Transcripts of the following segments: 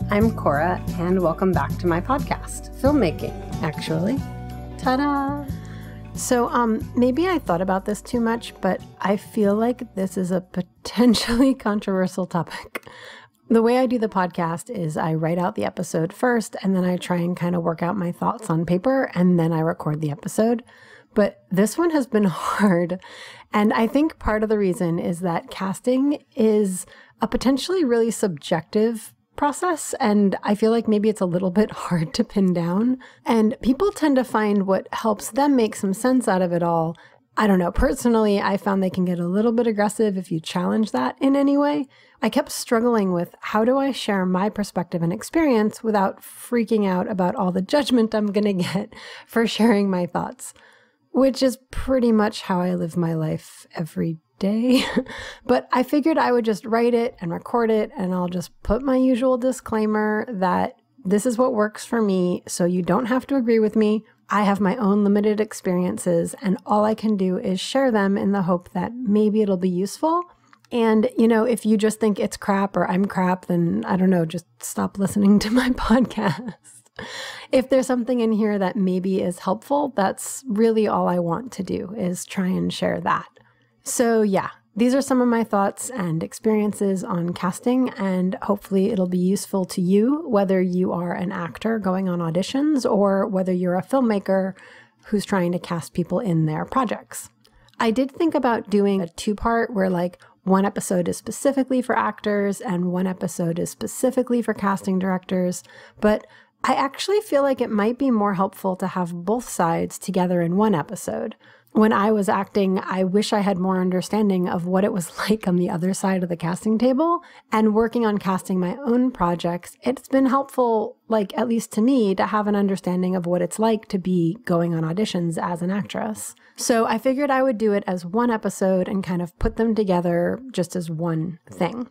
I'm Koura, and welcome back to my podcast, Filmmaking, actually. Ta-da! So, maybe I thought about this too much, but I feel like this is a potentially controversial topic. The way I do the podcast is I write out the episode first, and then I try and kind of work out my thoughts on paper, and then I record the episode. But this one has been hard, and I think part of the reason is that casting is a potentially really subjective process, and I feel like maybe it's a little bit hard to pin down, and people tend to find what helps them make some sense out of it all. I don't know. Personally, I found they can get a little bit aggressive if you challenge that in any way. I kept struggling with how do I share my perspective and experience without freaking out about all the judgment I'm going to get for sharing my thoughts, which is pretty much how I live my life every day. But I figured I would just write it and record it, and I'll just put my usual disclaimer that this is what works for me, so you don't have to agree with me. I have my own limited experiences, and all I can do is share them in the hope that maybe it'll be useful. And, you know, if you just think it's crap or I'm crap, then I don't know, just stop listening to my podcast. If there's something in here that maybe is helpful, that's really all I want to do, is try and share that. So yeah, these are some of my thoughts and experiences on casting, and hopefully it'll be useful to you, whether you are an actor going on auditions or whether you're a filmmaker who's trying to cast people in their projects. I did think about doing a two-part where like one episode is specifically for actors and one episode is specifically for casting directors, but I actually feel like it might be more helpful to have both sides together in one episode. When I was acting, I wish I had more understanding of what it was like on the other side of the casting table, and working on casting my own projects, it's been helpful, like at least to me, to have an understanding of what it's like to be going on auditions as an actress. So I figured I would do it as one episode and kind of put them together just as one thing.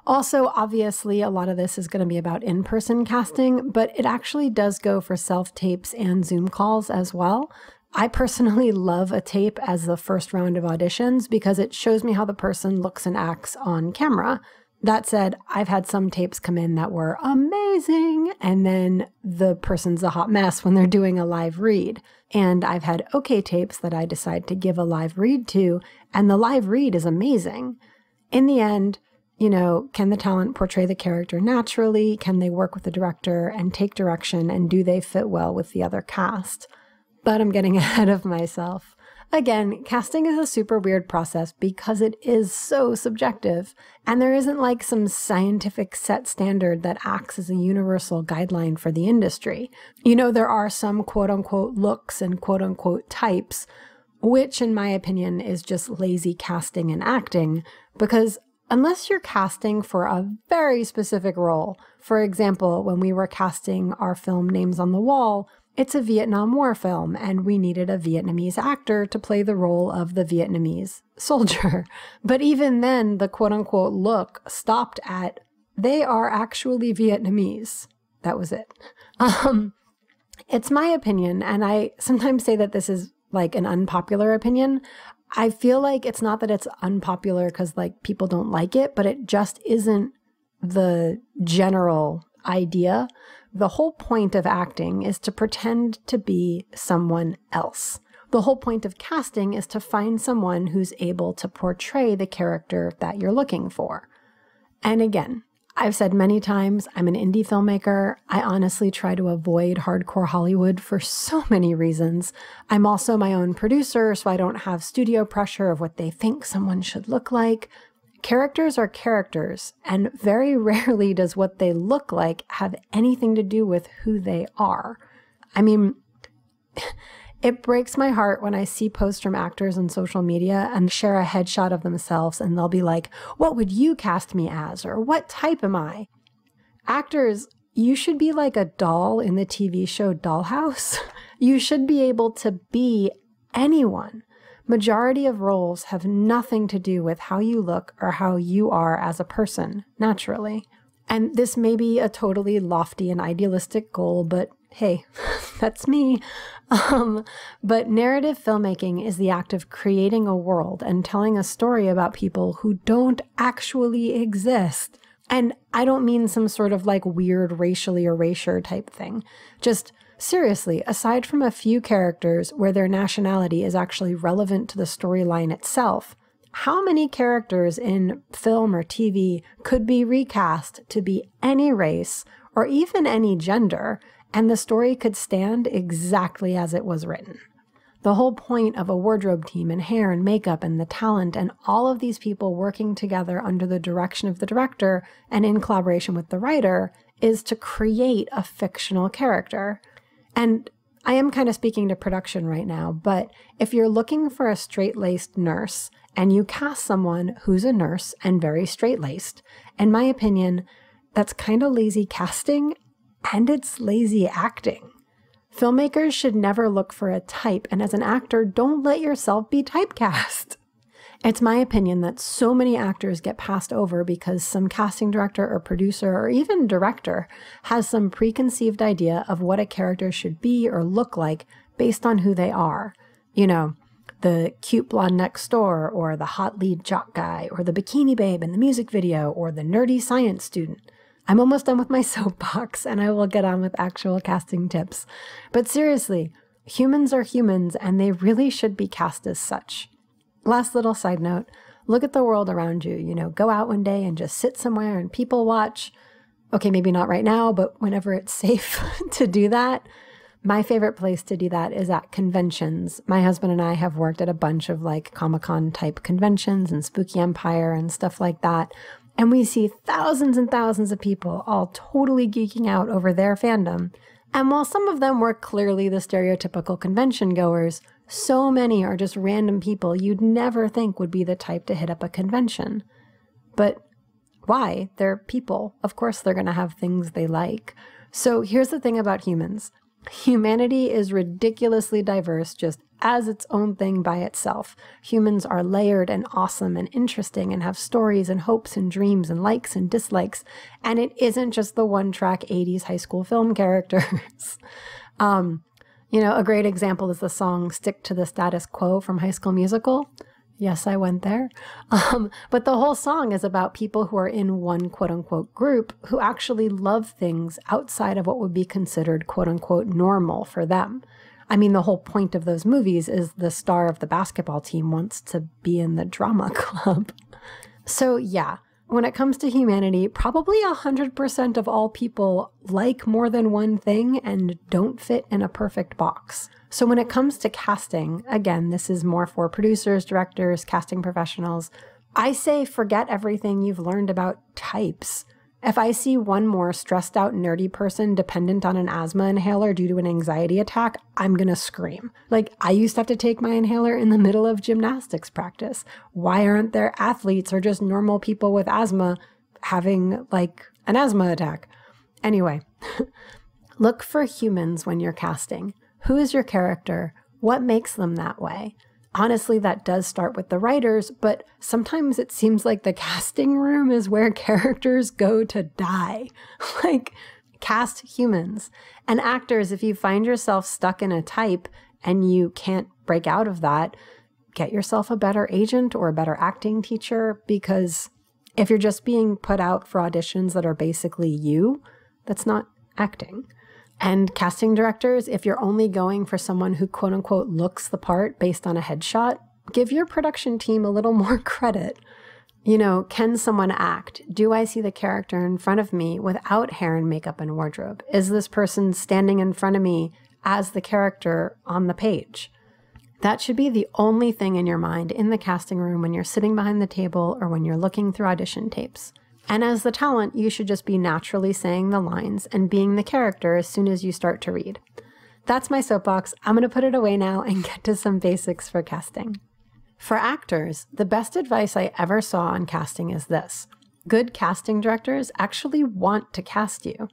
Also, obviously, a lot of this is going to be about in-person casting, but it actually does go for self-tapes and Zoom calls as well. I personally love a tape as the first round of auditions because it shows me how the person looks and acts on camera. That said, I've had some tapes come in that were amazing, and then the person's a hot mess when they're doing a live read. And I've had okay tapes that I decide to give a live read to, and the live read is amazing. In the end, you know, can the talent portray the character naturally? Can they work with the director and take direction? And do they fit well with the other cast? But I'm getting ahead of myself. Again, casting is a super weird process because it is so subjective, and there isn't like some scientific set standard that acts as a universal guideline for the industry. You know, there are some quote-unquote looks and quote-unquote types, which in my opinion is just lazy casting and acting, because unless you're casting for a very specific role, for example, when we were casting our film Names on the Wall, it's a Vietnam War film, and we needed a Vietnamese actor to play the role of the Vietnamese soldier. But even then, the quote-unquote look stopped at, they are actually Vietnamese. That was it. It's my opinion, and I sometimes say that this is like an unpopular opinion. I feel like it's not that it's unpopular because like people don't like it, but it just isn't the general idea. The whole point of acting is to pretend to be someone else. The whole point of casting is to find someone who's able to portray the character that you're looking for. And again, I've said many times, I'm an indie filmmaker. I honestly try to avoid hardcore Hollywood for so many reasons. I'm also my own producer, so I don't have studio pressure of what they think someone should look like. Characters are characters, and very rarely does what they look like have anything to do with who they are. I mean, it breaks my heart when I see posts from actors on social media and share a headshot of themselves, and they'll be like, what would you cast me as? Or what type am I? Actors, you should be like a doll in the TV show Dollhouse. You should be able to be anyone. Majority of roles have nothing to do with how you look or how you are as a person, naturally. And this may be a totally lofty and idealistic goal, but hey, that's me. But narrative filmmaking is the act of creating a world and telling a story about people who don't actually exist. And I don't mean some sort of like weird racially erasure type thing. Just seriously, aside from a few characters where their nationality is actually relevant to the storyline itself, how many characters in film or TV could be recast to be any race or even any gender, and the story could stand exactly as it was written? The whole point of a wardrobe team and hair and makeup and the talent and all of these people working together under the direction of the director and in collaboration with the writer is to create a fictional character. And I am kind of speaking to production right now, but if you're looking for a straight-laced nurse and you cast someone who's a nurse and very straight-laced, in my opinion, that's kind of lazy casting and it's lazy acting. Filmmakers should never look for a type, and as an actor, don't let yourself be typecast. It's my opinion that so many actors get passed over because some casting director or producer or even director has some preconceived idea of what a character should be or look like based on who they are. You know, the cute blonde next door, or the hot lead jock guy, or the bikini babe in the music video, or the nerdy science student. I'm almost done with my soapbox, and I will get on with actual casting tips. But seriously, humans are humans, and they really should be cast as such. Last little side note, look at the world around you. You know, go out one day and just sit somewhere and people watch. Okay, maybe not right now, but whenever it's safe to do that. My favorite place to do that is at conventions. My husband and I have worked at a bunch of like Comic-Con type conventions and Spooky Empire and stuff like that. And we see thousands and thousands of people all totally geeking out over their fandom. And while some of them were clearly the stereotypical convention goers, so many are just random people you'd never think would be the type to hit up a convention. But why? They're people. Of course they're going to have things they like. So here's the thing about humans. Humanity is ridiculously diverse just as its own thing by itself. Humans are layered and awesome and interesting and have stories and hopes and dreams and likes and dislikes. And it isn't just the one-track 80s high school film characters. You know, a great example is the song Stick to the Status Quo from High School Musical. Yes, I went there. But the whole song is about people who are in one quote-unquote group who actually love things outside of what would be considered quote-unquote normal for them. I mean, the whole point of those movies is the star of the basketball team wants to be in the drama club. So yeah, when it comes to humanity, probably 100% of all people like more than one thing and don't fit in a perfect box. So when it comes to casting, again, this is more for producers, directors, casting professionals, I say forget everything you've learned about types. If I see one more stressed out nerdy person dependent on an asthma inhaler due to an anxiety attack, I'm gonna scream. Like, I used to have to take my inhaler in the middle of gymnastics practice. Why aren't there athletes or just normal people with asthma having like an asthma attack? Anyway, look for humans when you're casting. Who is your character? What makes them that way? Honestly, that does start with the writers, but sometimes it seems like the casting room is where characters go to die. Like, cast humans. And actors, if you find yourself stuck in a type and you can't break out of that, get yourself a better agent or a better acting teacher, because if you're just being put out for auditions that are basically you, that's not acting. And casting directors, if you're only going for someone who quote unquote looks the part based on a headshot, give your production team a little more credit. You know, can someone act? Do I see the character in front of me without hair and makeup and wardrobe? Is this person standing in front of me as the character on the page? That should be the only thing in your mind in the casting room when you're sitting behind the table or when you're looking through audition tapes. And as the talent, you should just be naturally saying the lines and being the character as soon as you start to read. That's my soapbox. I'm going to put it away now and get to some basics for casting. For actors, the best advice I ever saw on casting is this. Good casting directors actually want to cast you.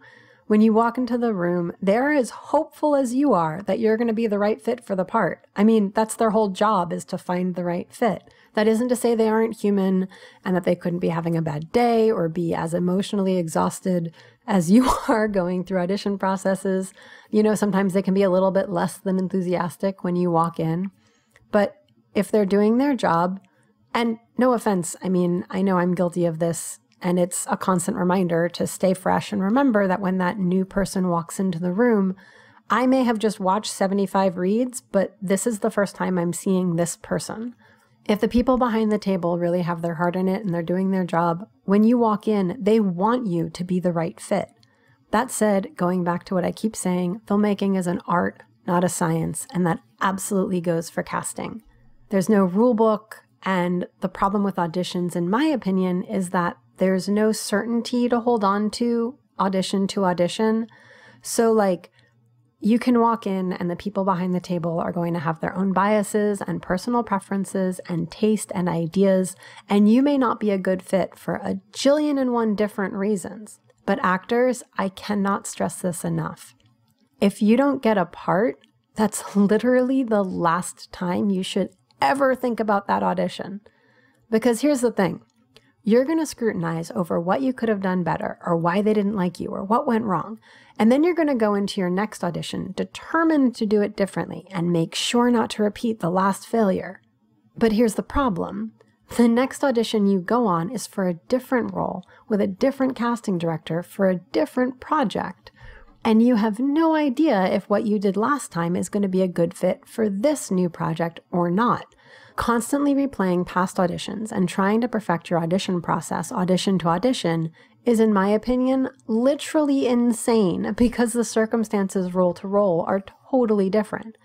When you walk into the room, they're as hopeful as you are that you're going to be the right fit for the part. I mean, that's their whole job, is to find the right fit. That isn't to say they aren't human and that they couldn't be having a bad day or be as emotionally exhausted as you are going through audition processes. You know, sometimes they can be a little bit less than enthusiastic when you walk in. But if they're doing their job, and no offense, I mean, I know I'm guilty of this And it's a constant reminder to stay fresh and remember that when that new person walks into the room, I may have just watched 75 reads, but this is the first time I'm seeing this person. If the people behind the table really have their heart in it and they're doing their job, when you walk in, they want you to be the right fit. That said, going back to what I keep saying, filmmaking is an art, not a science, and that absolutely goes for casting. There's no rule book, and the problem with auditions, in my opinion, is that there's no certainty to hold on to audition. So like, you can walk in and the people behind the table are going to have their own biases and personal preferences and taste and ideas, and you may not be a good fit for a jillion and one different reasons. But actors, I cannot stress this enough. If you don't get a part, that's literally the last time you should ever think about that audition. Because here's the thing. You're going to scrutinize over what you could have done better or why they didn't like you or what went wrong. And then you're going to go into your next audition determined to do it differently and make sure not to repeat the last failure. But here's the problem. The next audition you go on is for a different role with a different casting director for a different project. And you have no idea if what you did last time is going to be a good fit for this new project or not. Constantly replaying past auditions and trying to perfect your audition process, audition to audition, is, in my opinion, literally insane because the circumstances role to role are totally different.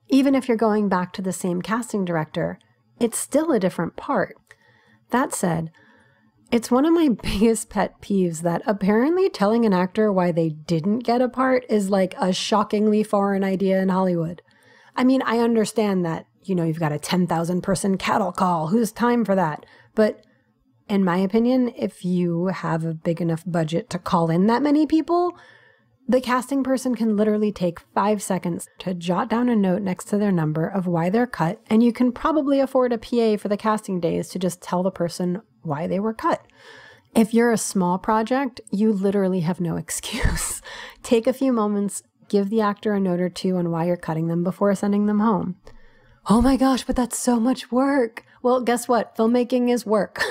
Even if you're going back to the same casting director, it's still a different part. That said, it's one of my biggest pet peeves that apparently telling an actor why they didn't get a part is like a shockingly foreign idea in Hollywood. I mean, I understand that, you've got a 10,000 person cattle call. Who's time for that? But in my opinion, if you have a big enough budget to call in that many people, the casting person can literally take 5 seconds to jot down a note next to their number of why they're cut, and you can probably afford a PA for the casting days to just tell the person why they were cut. If you're a small project, you literally have no excuse. Take a few moments, give the actor a note or two on why you're cutting them before sending them home. Oh my gosh, but that's so much work. Well, guess what? Filmmaking is work.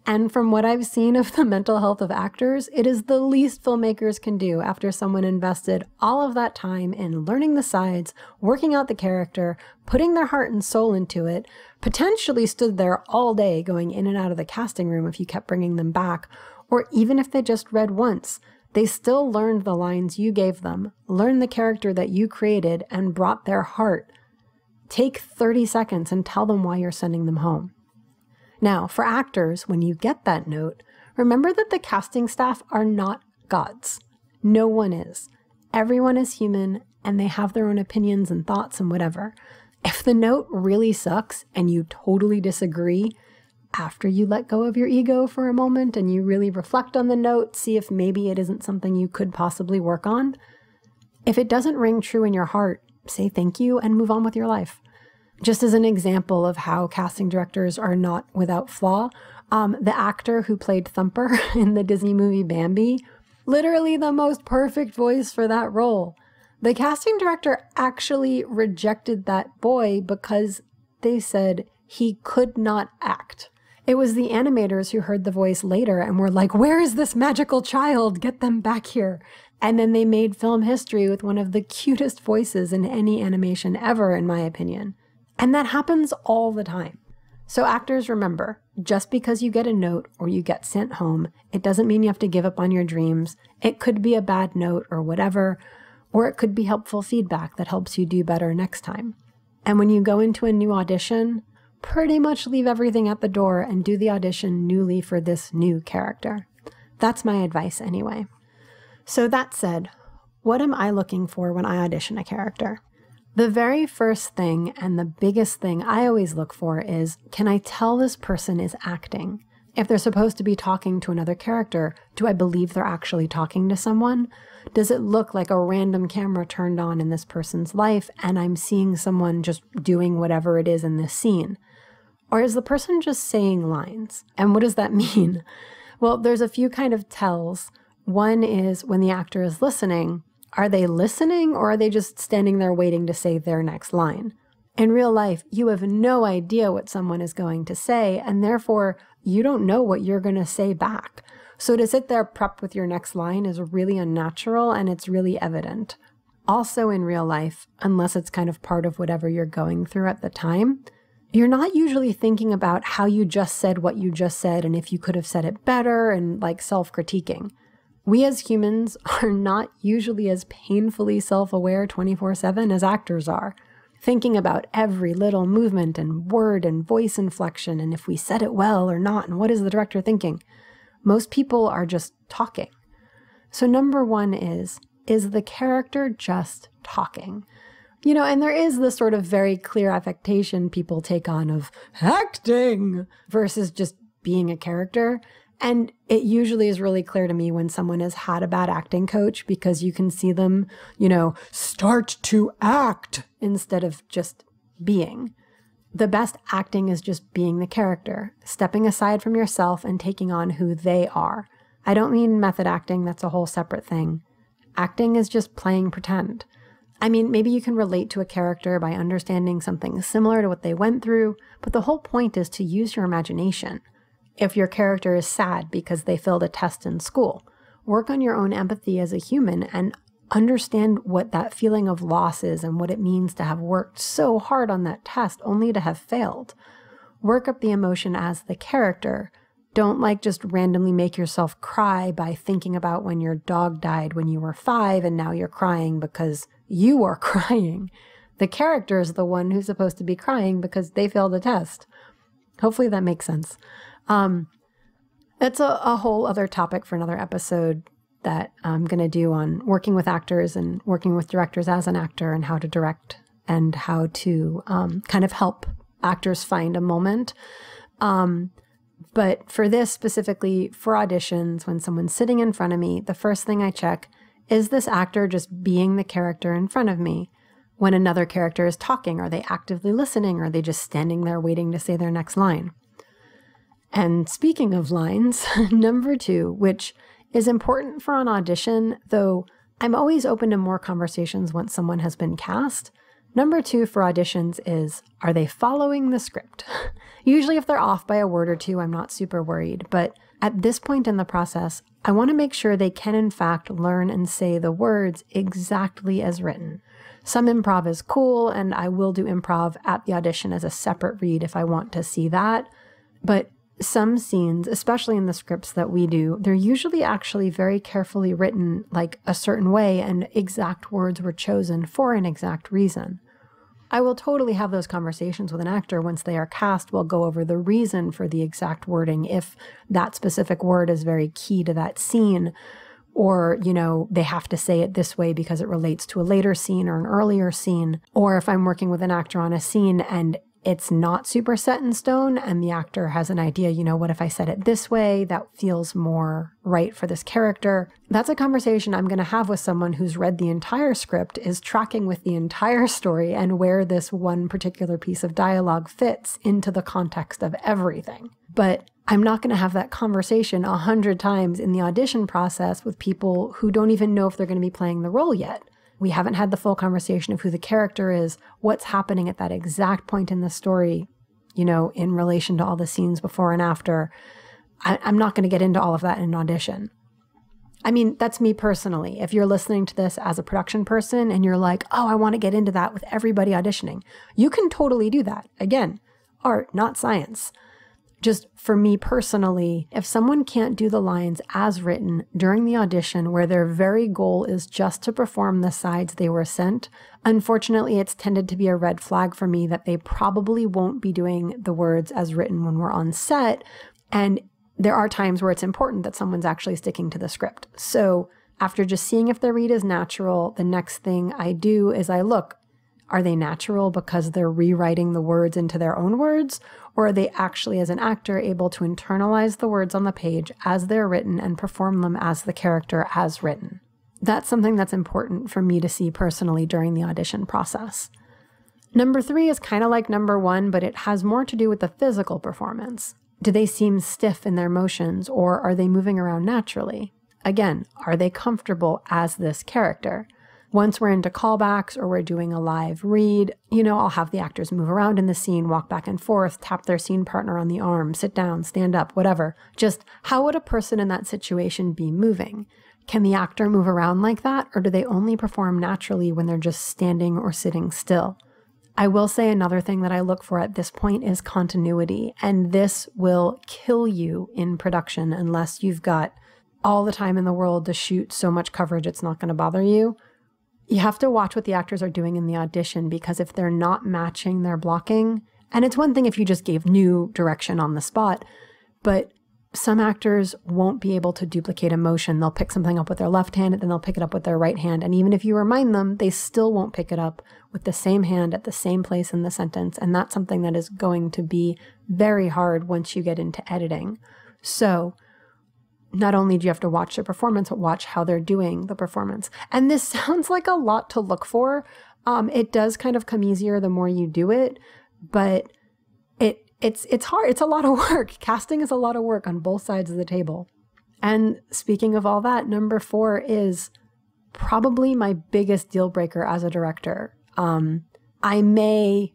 And from what I've seen of the mental health of actors, it is the least filmmakers can do after someone invested all of that time in learning the sides, working out the character, putting their heart and soul into it, potentially stood there all day going in and out of the casting room if you kept bringing them back, or even if they just read once. They still learned the lines you gave them, learned the character that you created, and brought their heart. Take 30 seconds and tell them why you're sending them home. Now, for actors, when you get that note, remember that the casting staff are not gods. No one is. Everyone is human, and they have their own opinions and thoughts and whatever. If the note really sucks and you totally disagree, after you let go of your ego for a moment and you really reflect on the note, see if maybe it isn't something you could possibly work on. If it doesn't ring true in your heart, say thank you and move on with your life. Just as an example of how casting directors are not without flaw, the actor who played Thumper in the Disney movie Bambi, literally the most perfect voice for that role. The casting director actually rejected that boy because they said he could not act. It was the animators who heard the voice later and were like, "Where is this magical child? Get them back here." And then they made film history with one of the cutest voices in any animation ever, in my opinion. And that happens all the time. So actors, remember, just because you get a note or you get sent home, it doesn't mean you have to give up on your dreams. It could be a bad note or whatever, or it could be helpful feedback that helps you do better next time. And when you go into a new audition, pretty much leave everything at the door and do the audition newly for this new character. That's my advice anyway. So that said, what am I looking for when I audition a character? The very first thing and the biggest thing I always look for is, can I tell this person is acting? If they're supposed to be talking to another character, do I believe they're actually talking to someone? Does it look like a random camera turned on in this person's life and I'm seeing someone just doing whatever it is in this scene? Or is the person just saying lines? And what does that mean? Well, there's a few kind of tells. One is when the actor is listening. Are they listening or are they just standing there waiting to say their next line? In real life, you have no idea what someone is going to say, and therefore you don't know what you're going to say back. So to sit there prepped with your next line is really unnatural and it's really evident. Also in real life, unless it's kind of part of whatever you're going through at the time, you're not usually thinking about how you just said what you just said and if you could have said it better and like self-critiquing. We as humans are not usually as painfully self-aware 24/7 as actors are, thinking about every little movement and word and voice inflection and if we said it well or not and what is the director thinking. Most people are just talking. So number one is the character just talking? You know, and there is this sort of very clear affectation people take on of acting versus just being a character. And it usually is really clear to me when someone has had a bad acting coach because you can see them, you know, start to act instead of just being. The best acting is just being the character, stepping aside from yourself and taking on who they are. I don't mean method acting, that's a whole separate thing. Acting is just playing pretend. I mean, maybe you can relate to a character by understanding something similar to what they went through, but the whole point is to use your imagination. If your character is sad because they failed a test in school, work on your own empathy as a human and understand what that feeling of loss is and what it means to have worked so hard on that test only to have failed. Work up the emotion as the character. Don't like just randomly make yourself cry by thinking about when your dog died when you were 5 and now you're crying because you are crying. The character is the one who's supposed to be crying because they failed a test. Hopefully that makes sense. That's a whole other topic for another episode that I'm going to do on working with actors and working with directors as an actor and how to direct and how to kind of help actors find a moment. But for this specifically, for auditions, when someone's sitting in front of me, the first thing I check, is this actor just being the character in front of me? When another character is talking, are they actively listening or are they just standing there waiting to say their next line? And speaking of lines, number 2, which is important for an audition, though I'm always open to more conversations once someone has been cast. Number 2 for auditions is, are they following the script? Usually if they're off by a word or two, I'm not super worried. But at this point in the process, I want to make sure they can in fact learn and say the words exactly as written. Some improv is cool, and I will do improv at the audition as a separate read if I want to see that. But some scenes, especially in the scripts that we do, they're usually actually very carefully written like a certain way and exact words were chosen for an exact reason. I will totally have those conversations with an actor once they are cast. We'll go over the reason for the exact wording if that specific word is very key to that scene, or, you know, they have to say it this way because it relates to a later scene or an earlier scene, or if I'm working with an actor on a scene and it's not super set in stone and the actor has an idea, you know, what if I said it this way? That feels more right for this character. That's a conversation I'm going to have with someone who's read the entire script, is tracking with the entire story and where this one particular piece of dialogue fits into the context of everything. But I'm not going to have that conversation 100 times in the audition process with people who don't even know if they're going to be playing the role yet. We haven't had the full conversation of who the character is, what's happening at that exact point in the story, you know, in relation to all the scenes before and after. I'm not going to get into all of that in an audition. I mean, that's me personally. If you're listening to this as a production person and you're like, oh, I want to get into that with everybody auditioning, you can totally do that. Again, art, not science. Just for me personally, if someone can't do the lines as written during the audition where their very goal is just to perform the sides they were sent, unfortunately, it's tended to be a red flag for me that they probably won't be doing the words as written when we're on set. And there are times where it's important that someone's actually sticking to the script. So after just seeing if their read is natural, the next thing I do is I look, are they natural because they're rewriting the words into their own words? Or are they actually, as an actor, able to internalize the words on the page as they're written and perform them as the character as written? That's something that's important for me to see personally during the audition process. Number 3 is kind of like number 1, but it has more to do with the physical performance. Do they seem stiff in their motions, or are they moving around naturally? Again, are they comfortable as this character? Once we're into callbacks or we're doing a live read, I'll have the actors move around in the scene, walk back and forth, tap their scene partner on the arm, sit down, stand up, whatever. Just how would a person in that situation be moving? Can the actor move around like that, or do they only perform naturally when they're just standing or sitting still? I will say another thing that I look for at this point is continuity, and this will kill you in production unless you've got all the time in the world to shoot so much coverage it's not going to bother you. You have to watch what the actors are doing in the audition, because if they're not matching their blocking, and it's one thing if you just gave new direction on the spot, but some actors won't be able to duplicate emotion. They'll pick something up with their left hand and then they'll pick it up with their right hand. And even if you remind them, they still won't pick it up with the same hand at the same place in the sentence. And that's something that is going to be very hard once you get into editing. So not only do you have to watch their performance, but watch how they're doing the performance. And this sounds like a lot to look for. It does kind of come easier the more you do it, but it's hard. It's a lot of work. Casting is a lot of work on both sides of the table. And speaking of all that, number 4 is probably my biggest deal breaker as a director. I may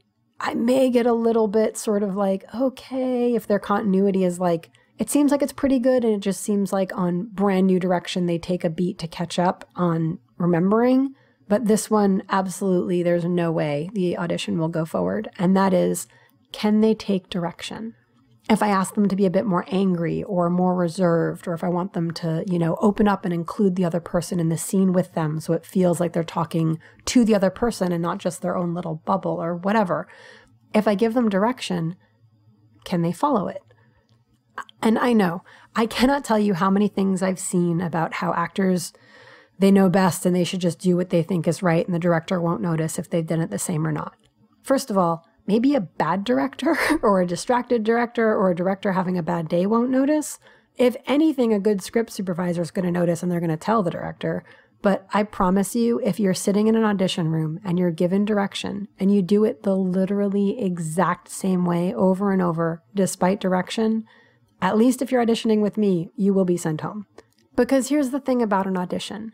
get a little bit sort of like, okay, if their continuity is like, it seems like it's pretty good, and it just seems like on brand new direction, they take a beat to catch up on remembering. But this one, absolutely, there's no way the audition will go forward. And that is, can they take direction? If I ask them to be a bit more angry or more reserved, or if I want them to, open up and include the other person in the scene with them so it feels like they're talking to the other person and not just their own little bubble or whatever. If I give them direction, can they follow it? And I know, I cannot tell you how many things I've seen about how actors, they know best and they should just do what they think is right, and the director won't notice if they've done it the same or not. First of all, maybe a bad director or a distracted director or a director having a bad day won't notice. If anything, a good script supervisor is going to notice and they're going to tell the director. But I promise you, if you're sitting in an audition room and you're given direction and you do it the literally exact same way over and over, despite direction, at least if you're auditioning with me, you will be sent home. Because here's the thing about an audition.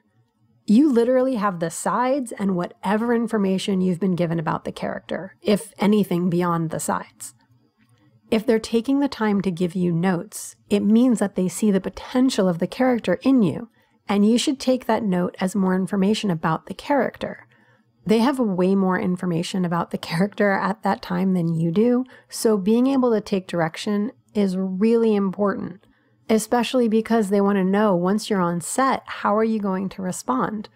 You literally have the sides and whatever information you've been given about the character, if anything beyond the sides. If they're taking the time to give you notes, it means that they see the potential of the character in you, and you should take that note as more information about the character. They have way more information about the character at that time than you do, so being able to take direction is really important. Especially because they want to know, once you're on set, how are you going to respond?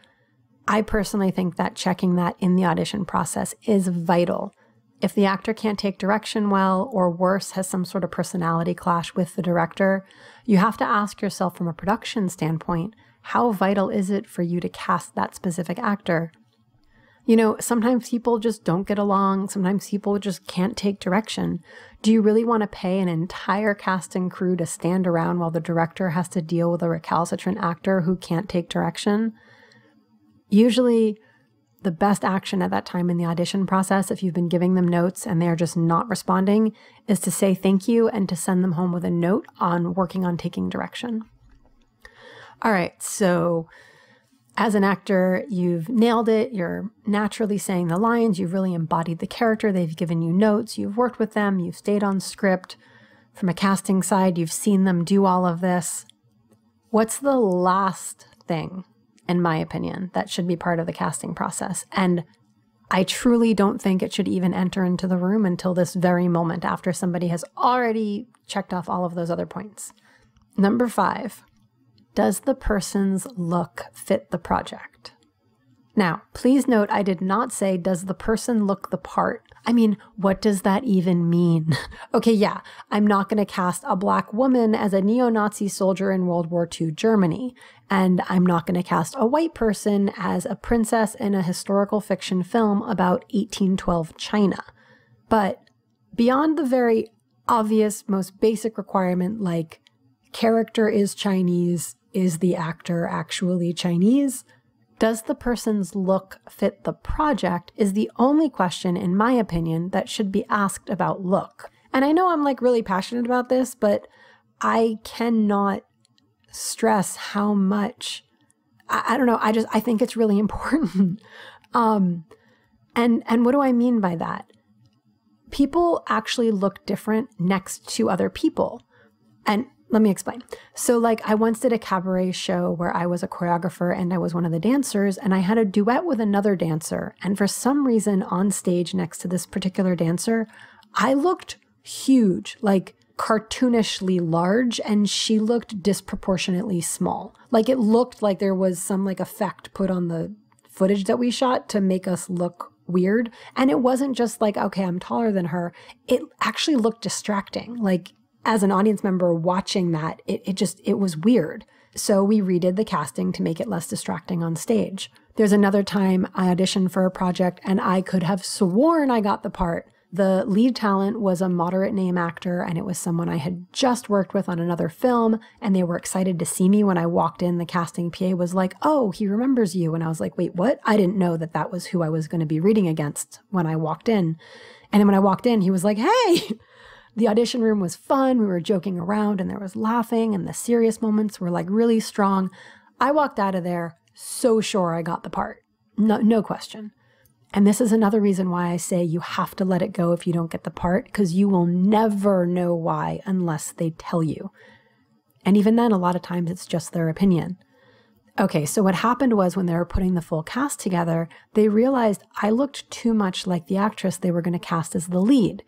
I personally think that checking that in the audition process is vital. If the actor can't take direction well, or worse, has some sort of personality clash with the director, you have to ask yourself from a production standpoint, how vital is it for you to cast that specific actor? Sometimes people just don't get along. Sometimes people just can't take direction. Do you really want to pay an entire cast and crew to stand around while the director has to deal with a recalcitrant actor who can't take direction? Usually, the best action at that time in the audition process, if you've been giving them notes and they're just not responding, is to say thank you and to send them home with a note on working on taking direction. All right, so as an actor, you've nailed it. You're naturally saying the lines. You've really embodied the character. They've given you notes. You've worked with them. You've stayed on script. From a casting side, you've seen them do all of this. What's the last thing, in my opinion, that should be part of the casting process? And I truly don't think it should even enter into the room until this very moment, after somebody has already checked off all of those other points. Number 5. Does the person's look fit the project? Now, please note, I did not say, does the person look the part? I mean, what does that even mean? Okay, yeah, I'm not going to cast a Black woman as a neo-Nazi soldier in World War II Germany, and I'm not going to cast a white person as a princess in a historical fiction film about 1812 China. But beyond the very obvious, most basic requirement, like character is Chinese, is the actor actually Chinese? Does the person's look fit the project is the only question, in my opinion, that should be asked about look. And I know I'm really passionate about this, but I cannot stress how much I don't know. I think it's really important. And what do I mean by that? People actually look different next to other people. And let me explain. So like I once did a cabaret show where I was a choreographer and I was one of the dancers, and I had a duet with another dancer. And for some reason on stage next to this particular dancer, I looked huge, like cartoonishly large, and she looked disproportionately small. Like it looked like there was some like effect put on the footage that we shot to make us look weird. And it wasn't just like, okay, I'm taller than her. It actually looked distracting. Like as an audience member watching that, it was weird. So we redid the casting to make it less distracting on stage. There's another time I auditioned for a project and I could have sworn I got the part. The lead talent was a moderate name actor, and it was someone I had just worked with on another film, and they were excited to see me. When I walked in, the casting PA was like, "Oh, he remembers you." And I was like, "Wait, what?" I didn't know that that was who I was going to be reading against when I walked in. And then when I walked in, he was like, "Hey!" The audition room was fun. We were joking around, and there was laughing, and the serious moments were like really strong. I walked out of there so sure I got the part. No question. And this is another reason why I say you have to let it go if you don't get the part, because you will never know why unless they tell you. And even then, a lot of times it's just their opinion. Okay, so what happened was when they were putting the full cast together, they realized I looked too much like the actress they were going to cast as the lead.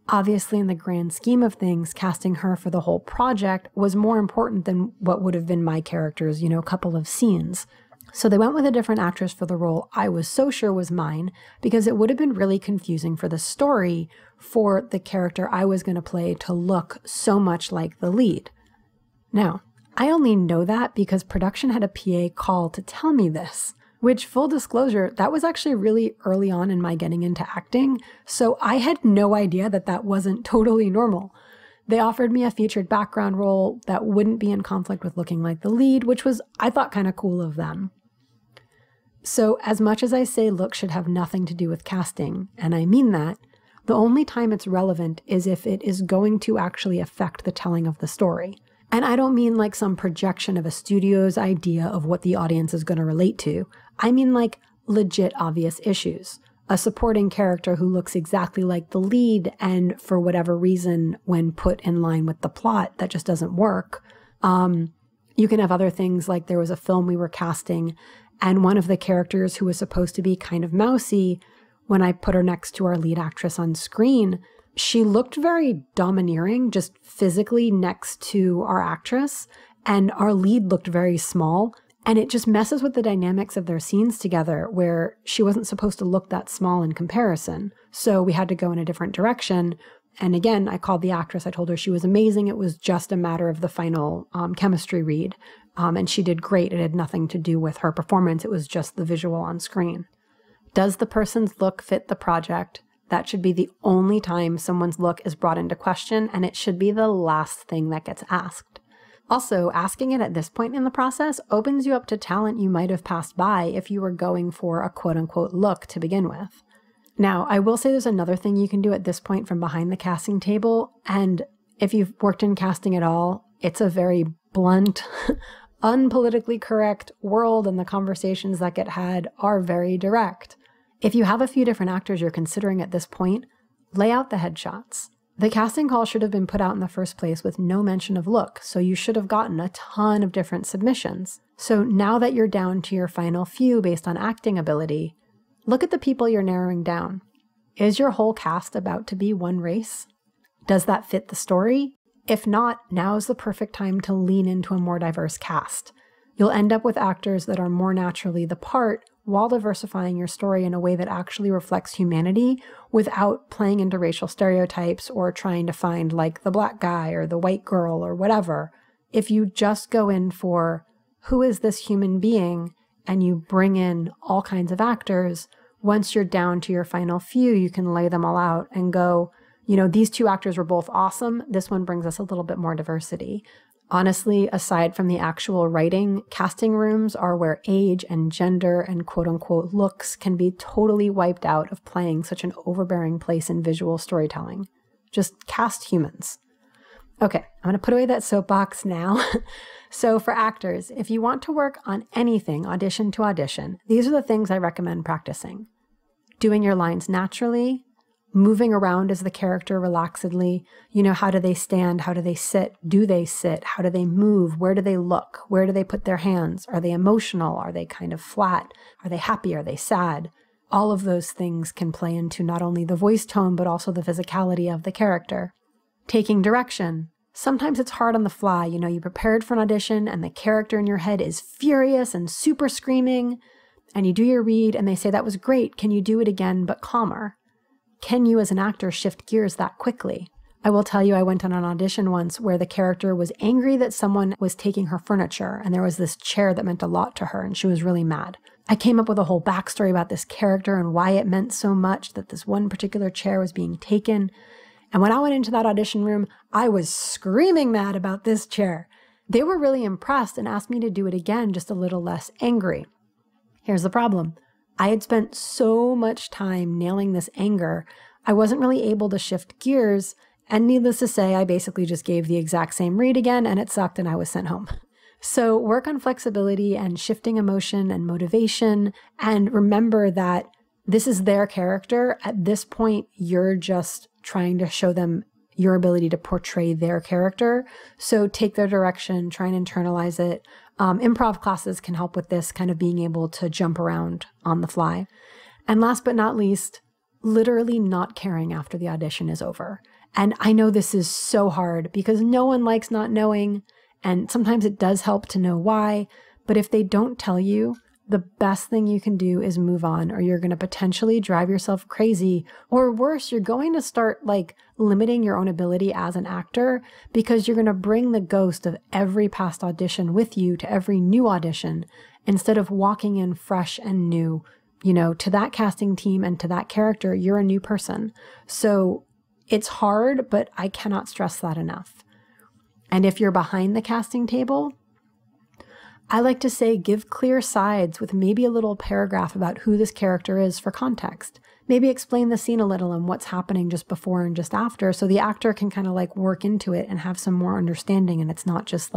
Obviously, in the grand scheme of things, casting her for the whole project was more important than what would have been my character's, couple of scenes. So they went with a different actress for the role I was so sure was mine, because it would have been really confusing for the story for the character I was going to play to look so much like the lead. Now, I only know that because production had a PA call to tell me this, which, full disclosure, that was actually really early on in my getting into acting, so I had no idea that that wasn't totally normal. They offered me a featured background role that wouldn't be in conflict with looking like the lead, which was, I thought, kind of cool of them. So as much as I say look should have nothing to do with casting, and I mean that, the only time it's relevant is if it is going to actually affect the telling of the story. And I don't mean like some projection of a studio's idea of what the audience is going to relate to. I mean like legit obvious issues. A supporting character who looks exactly like the lead, and for whatever reason, when put in line with the plot, that just doesn't work. You can have other things, like there was a film we were casting, and one of the characters who was supposed to be kind of mousy, when I put her next to our lead actress on screen, she looked very domineering, just physically next to our actress, and our lead looked very small. And it just messes with the dynamics of their scenes together, where she wasn't supposed to look that small in comparison. So we had to go in a different direction. And again, I called the actress. I told her she was amazing. It was just a matter of the final chemistry read. And she did great. It had nothing to do with her performance. It was just the visual on screen. Does the person's look fit the project? That should be the only time someone's look is brought into question, and it should be the last thing that gets asked. Also, asking it at this point in the process opens you up to talent you might have passed by if you were going for a quote-unquote look to begin with. Now, I will say there's another thing you can do at this point from behind the casting table, and if you've worked in casting at all, it's a very blunt, unpolitically correct world, and the conversations that get had are very direct. If you have a few different actors you're considering at this point, lay out the headshots. The casting call should have been put out in the first place with no mention of look, so you should have gotten a ton of different submissions. So now that you're down to your final few based on acting ability, look at the people you're narrowing down. Is your whole cast about to be one race? Does that fit the story? If not, now's the perfect time to lean into a more diverse cast. You'll end up with actors that are more naturally the part, while diversifying your story in a way that actually reflects humanity without playing into racial stereotypes or trying to find like the black guy or the white girl or whatever. If you just go in for who is this human being and you bring in all kinds of actors, once you're down to your final few, you can lay them all out and go, these two actors were both awesome. This one brings us a little bit more diversity. Honestly, aside from the actual writing, casting rooms are where age and gender and quote-unquote looks can be totally wiped out of playing such an overbearing place in visual storytelling. Just cast humans. Okay, I'm going to put away that soapbox now. So for actors, if you want to work on anything, audition to audition, these are the things I recommend practicing. Doing your lines naturally, moving around as the character relaxedly. You know, how do they stand? How do they sit? Do they sit? How do they move? Where do they look? Where do they put their hands? Are they emotional? Are they kind of flat? Are they happy? Are they sad? All of those things can play into not only the voice tone, but also the physicality of the character. Taking direction. Sometimes it's hard on the fly. You know, you prepared for an audition and the character in your head is furious and super screaming, and you do your read and they say, that was great. Can you do it again, but calmer? Can you as an actor shift gears that quickly? I will tell you, I went on an audition once where the character was angry that someone was taking her furniture, and there was this chair that meant a lot to her, and she was really mad. I came up with a whole backstory about this character and why it meant so much that this one particular chair was being taken. And when I went into that audition room, I was screaming mad about this chair. They were really impressed and asked me to do it again, just a little less angry. Here's the problem. I had spent so much time nailing this anger, I wasn't really able to shift gears, and needless to say, I basically just gave the exact same read again, and it sucked and I was sent home. So work on flexibility and shifting emotion and motivation, and remember that this is their character. At this point, you're just trying to show them your ability to portray their character. So take their direction, try and internalize it. Improv classes can help with this, kind of being able to jump around on the fly. And last but not least, literally not caring after the audition is over. And I know this is so hard because no one likes not knowing, and sometimes it does help to know why, but if they don't tell you, the best thing you can do is move on, or you're going to potentially drive yourself crazy, or worse, you're going to start limiting your own ability as an actor because you're going to bring the ghost of every past audition with you to every new audition instead of walking in fresh and new. You know, to that casting team and to that character, you're a new person. So it's hard, but I cannot stress that enough. And if you're behind the casting table, I like to say give clear sides with maybe a little paragraph about who this character is for context. Maybe explain the scene a little and what's happening just before and just after so the actor can kind of work into it and have some more understanding, and it's not just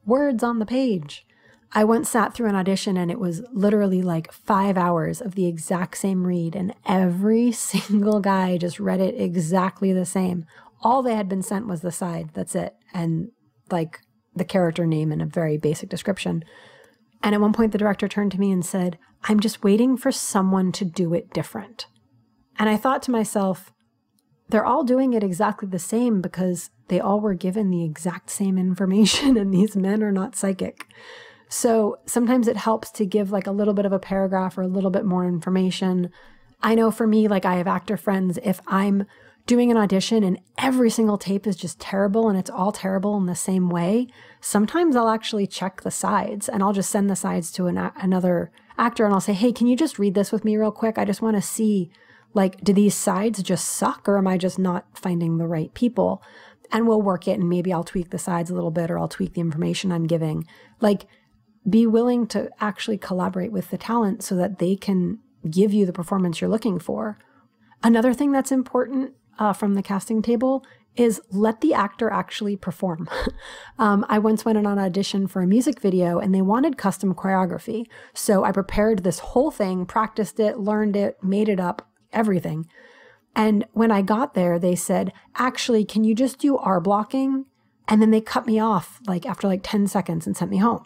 words on the page. I once sat through an audition and it was literally 5 hours of the exact same read, and every single guy just read it exactly the same. All they had been sent was the side, that's it, and the character name and a very basic description. And at one point, the director turned to me and said, I'm just waiting for someone to do it different. And I thought to myself, they're all doing it exactly the same because they all were given the exact same information, and these men are not psychic. So sometimes it helps to give a little bit of a paragraph or a little bit more information. I know for me, I have actor friends, if I'm doing an audition and every single tape is just terrible and it's all terrible in the same way, sometimes I'll actually check the sides and I'll just send the sides to another actor and I'll say, hey, can you just read this with me real quick? I just want to see, do these sides just suck, or am I just not finding the right people? And we'll work it, and maybe I'll tweak the sides a little bit, or I'll tweak the information I'm giving. Be willing to actually collaborate with the talent so that they can give you the performance you're looking for. Another thing that's important from the casting table is let the actor actually perform. I once went on an audition for a music video and they wanted custom choreography. So I prepared this whole thing, practiced it, learned it, made it up, everything. And when I got there, they said, actually, can you just do our blocking? And then they cut me off after 10 seconds and sent me home.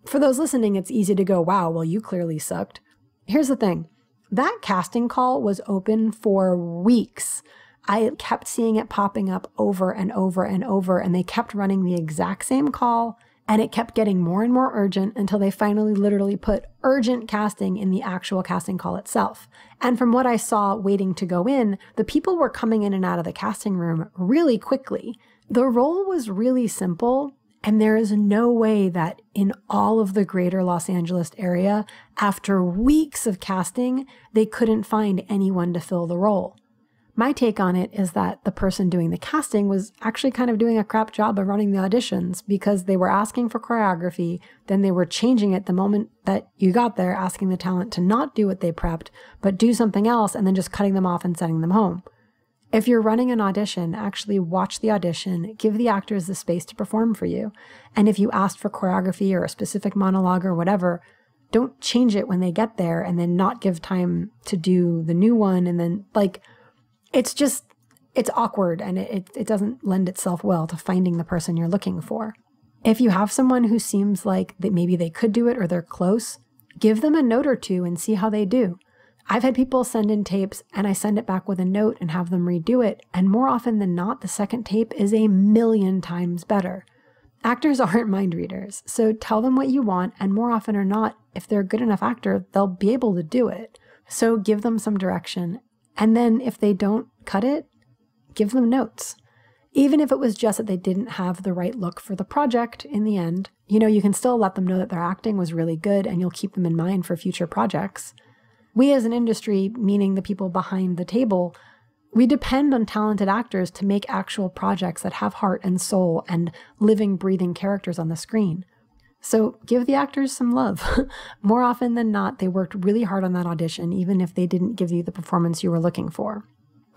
For those listening, it's easy to go, wow, well, you clearly sucked. Here's the thing. That casting call was open for weeks. I kept seeing it popping up over and over and over, and they kept running the exact same call, and it kept getting more and more urgent until they finally literally put urgent casting in the actual casting call itself. And from what I saw waiting to go in, the people were coming in and out of the casting room really quickly. The role was really simple, and there is no way that in all of the greater Los Angeles area, after weeks of casting, they couldn't find anyone to fill the role. My take on it is that the person doing the casting was actually kind of doing a crap job of running the auditions because they were asking for choreography, then they were changing it the moment that you got there, asking the talent to not do what they prepped, but do something else, and then just cutting them off and sending them home. If you're running an audition, actually watch the audition, give the actors the space to perform for you. And if you asked for choreography or a specific monologue or whatever, don't change it when they get there and then not give time to do the new one. And then it's awkward and it doesn't lend itself well to finding the person you're looking for. If you have someone who seems like that maybe they could do it or they're close, give them a note or two and see how they do. I've had people send in tapes and I send it back with a note and have them redo it. And more often than not, the second tape is 1,000,000 times better. Actors aren't mind readers, so tell them what you want. And more often or not, if they're a good enough actor, they'll be able to do it. So give them some direction. And then if they don't cut it, give them notes. Even if it was just that they didn't have the right look for the project in the end, you can still let them know that their acting was really good and you'll keep them in mind for future projects. We as an industry, meaning the people behind the table, we depend on talented actors to make actual projects that have heart and soul and living, breathing characters on the screen. So give the actors some love. More often than not, they worked really hard on that audition, even if they didn't give you the performance you were looking for.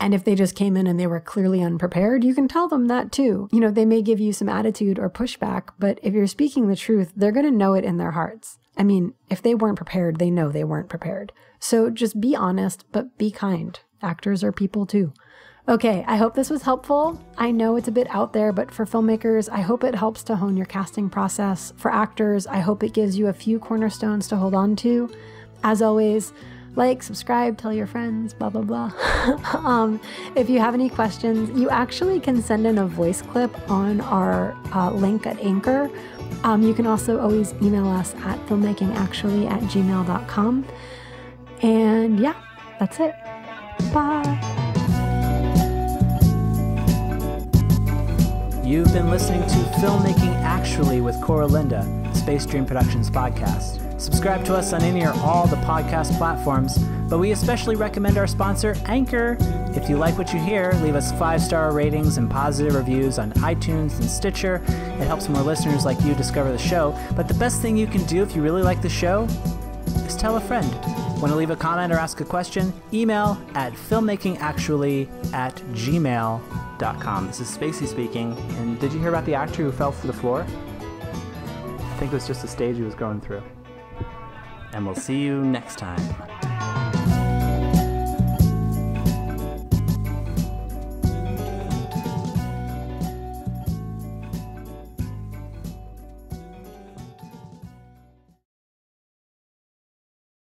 And if they just came in and they were clearly unprepared, you can tell them that too. They may give you some attitude or pushback, but if you're speaking the truth, they're going to know it in their hearts. I mean, if they weren't prepared, they know they weren't prepared. So just be honest, but be kind. Actors are people too. Okay, I hope this was helpful. I know it's a bit out there, but for filmmakers, I hope it helps to hone your casting process. For actors, I hope it gives you a few cornerstones to hold on to. As always, like, subscribe, tell your friends, blah, blah, blah. If you have any questions, you actually can send in a voice clip on our link at Anchor. You can also always email us at filmmakingactually@gmail.com. And yeah, that's it. Bye. You've been listening to Filmmaking Actually with Koura Linda, Space Dream Productions podcast. Subscribe to us on any or all the podcast platforms, but we especially recommend our sponsor, Anchor. If you like what you hear, leave us 5-star ratings and positive reviews on iTunes and Stitcher. It helps more listeners like you discover the show. But the best thing you can do if you really like the show is tell a friend. Want to leave a comment or ask a question? Email at filmmakingactually@gmail.com. This is Spacey speaking. And did you hear about the actor who fell to the floor? I think it was just a stage he was going through. And we'll see you next time.